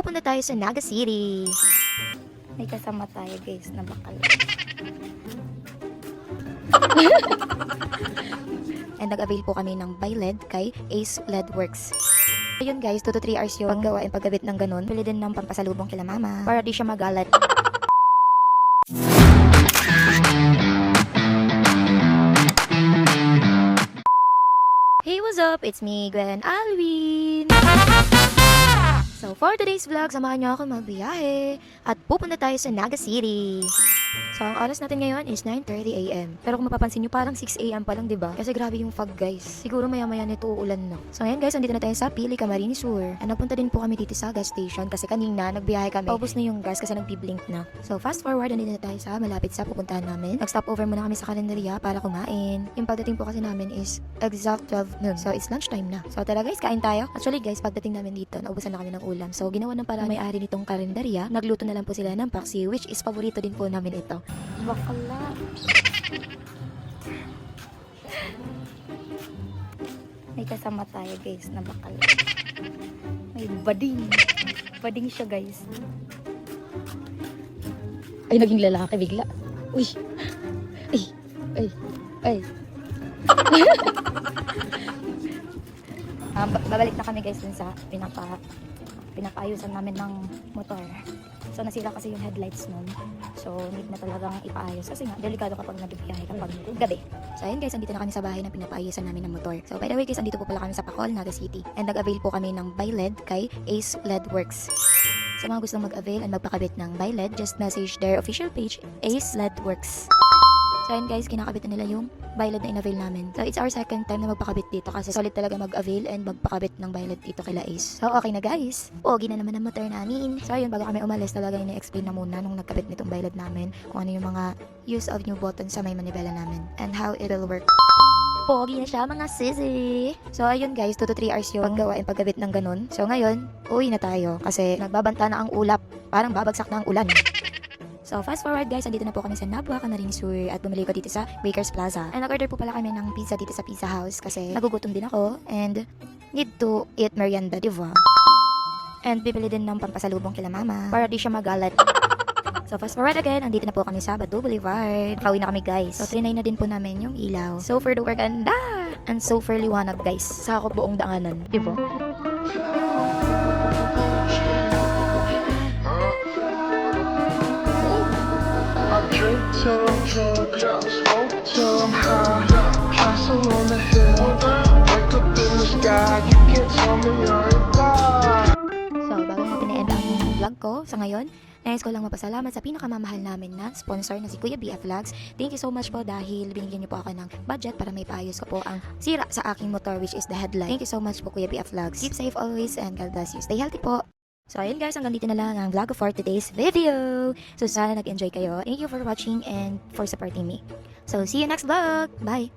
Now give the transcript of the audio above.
pupunta tayo sa Naga City. May kasama tayo guys na bakal. And nag-avail po kami ng buy LED kay Ace LED Works. Ayun guys, 2 to 3 hours yung paggawa and paggabit ng ganun. Pili din ng pampasalubong kila mama para di siya magalat. Hey, what's up? It's me, Gwen Alwin. So for today's vlog, samahan niyo ako magbiyahe at pupunta tayo sa Naga City. So ang oras natin ngayon is 9:30 AM. Pero kung mapapansin niyo parang 6 AM pa lang, 'di ba? Kasi grabe yung fog, guys. Siguro maya-maya nito uulan na. So ngayon guys, andito na tayo sa Pili, Camarines Sur. And napunta din po kami dito sa gas station kasi kanina nagbiyahe kami. Paubos na yung gas kasi nagbi-blink na. So fast forward, andito na tayo sa malapit sa pupuntahan namin. Nag-stop over muna kami sa kalendarya para kumain. Yung pagdating po kasi namin is exact 12 noon. So it's lunchtime na. So tara guys, kain tayo. Actually guys, pagdating namin dito, naubusan na kami ng ulam. So ginawa ng parang may-ari nitong kalendarya. Nagluto na lang po sila ng paksi, which is paborito din po namin ito. Bakala. May kasama tayo guys na bakala. May bading. Bading siya guys. Ay, naging lalaki bigla. Uy. Ay. Ay. Ay. Babalik na kami guys dun sa pinapaayusan namin ng motor. So nasira kasi yung headlights nun. So need na talagang ipaayos kasi nga delikado kapag nagbibiyahe kapag gabi. So ayun guys, andito na kami sa bahay na pinapaayusan namin ng motor. So by the way guys, andito po pala kami sa Pacol, Naga City. And nag-avail po kami ng buy LED kay Ace LED Works. Sa mga gustong mag-avail and magpakabit ng buy LED, just message their official page, Ace LED Works. So ayun guys, kinakabit na nila yung buy LED na in-avail namin. So it's our second time na magpakabit dito kasi solid talaga mag-avail and magpakabit ng buy LED dito kila Ace. So okay na guys, pogi na naman ang motor namin. So ayun, bago kami umalis talaga ina-explain na muna nung nagkabit nitong buy LED namin kung ano yung mga use of new button sa may manibela namin and how it will work. Pogi na siya mga sisi. So ayun guys, 2 to 3 hours yung paggawa and paggabit ng ganun. So ngayon, uwi na tayo kasi nagbabanta na ang ulap. Parang babagsak na ang ulan. So fast forward guys, andito na po kami sa Nabua, Camarines Sur at bumili ko dito sa Bakers Plaza. And nag-order po pala kami ng pizza dito sa Pizza House kasi nagugutom din ako and need to eat merienda, diba? And bibili din ng pampasalubong kila mama para di siya magalat. So fast forward again, andito na po kami sa Badu Boulevard. Pauwi na kami guys. So trinay na din po namin yung ilaw. So for the ganda and so for liwanag guys. Sakop buong daanan, diba? Drink till I'm drunk, smoke till I'm high, castle on the hill, wake up in the sky, you can't tell me you're alive. So bago natin na-end ang vlog ko sa ngayon, nais ko lang mapasalamat sa pinakamamahal namin na sponsor na si Kuya BF Vlogs. Thank you so much po dahil binigyan niyo po ako ng budget para may paayos ko po ang sira sa aking motor which is the headlight. Thank you so much po Kuya BF Vlogs. Keep safe always and God bless you. Stay healthy po. So ayun guys, hanggang dito na lang ang vlog for today's video. So sana nag-enjoy kayo. Thank you for watching and for supporting me. So see you next vlog. Bye!